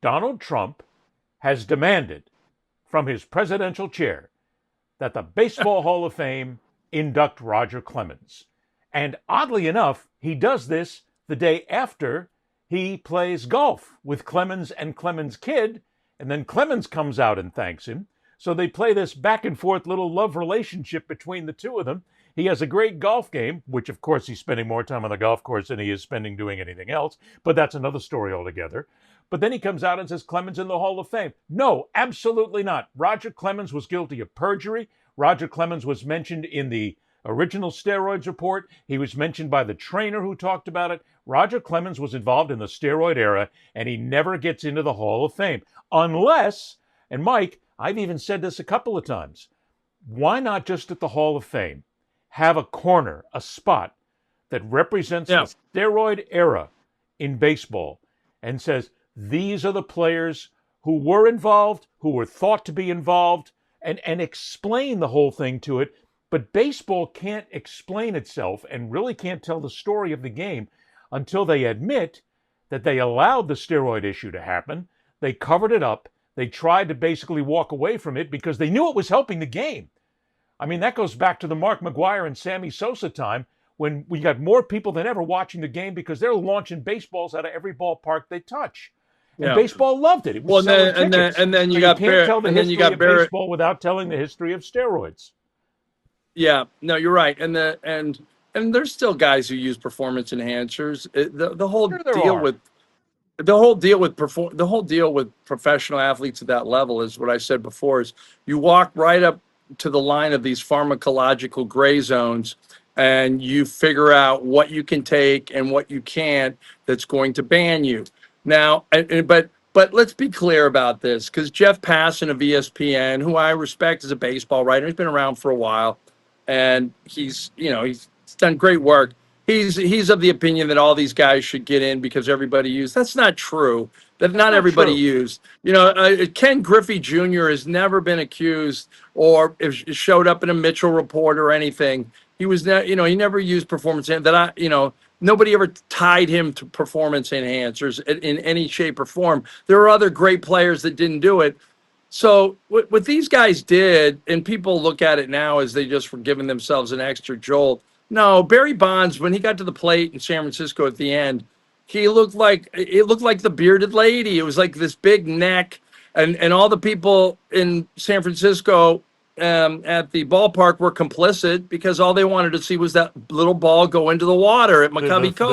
Donald Trump has demanded from his presidential chair that the Baseball Hall of Fame induct Roger Clemens. And oddly enough, he does this the day after he plays golf with Clemens and Clemens' kid, and then Clemens comes out and thanks him. So they play this back and forth little love relationship between the two of them. He has a great golf game, which of course he's spending more time on the golf course than he is spending doing anything else, but that's another story altogether. But then he comes out and says Clemens in the Hall of Fame. No, absolutely not. Roger Clemens was guilty of perjury. Roger Clemens was mentioned in the original steroids report. He was mentioned by the trainer who talked about it. Roger Clemens was involved in the steroid era, and he never gets into the Hall of Fame. Unless, and Mike, I've even said this a couple of times, why not just at the Hall of Fame have a corner, a spot that represents the steroid era in baseball and says, these are the players who were involved, who were thought to be involved, and explain the whole thing to it. But baseball can't explain itself and really can't tell the story of the game until they admit that they allowed the steroid issue to happen. They covered it up. They tried to basically walk away from it because they knew it was helping the game. I mean, that goes back to the Mark McGwire and Sammy Sosa time when we got more people than ever watching the game because they're launching baseballs out of every ballpark they touch. And baseball loved it. It was selling tickets. And then you so got you can't tell the history of Barrett. Baseball without telling the history of steroids. Yeah, no, you're right. And there's still guys who use performance enhancers. The whole deal with professional athletes at that level is what I said before: is you walk right up to the line of these pharmacological gray zones, and you figure out what you can take and what you can't. That's going to ban you. Now, but let's be clear about this, because Jeff Passan of ESPN, who I respect as a baseball writer, he's been around for a while, and he's done great work. He's of the opinion that all these guys should get in because everybody used. That's not true. That not everybody used. Ken Griffey Jr. has never been accused or showed up in a Mitchell report or anything. He was he never used performance nobody ever tied him to performance enhancers in any shape or form. There are other great players that didn't do it. So what these guys did, and people look at it now as they just were giving themselves an extra jolt. No, Barry Bonds, when he got to the plate in San Francisco at the end, it looked like the bearded lady. It was like this big neck, and all the people in San Francisco at the ballpark were complicit because all they wanted to see was that little ball go into the water at McCovey Cove.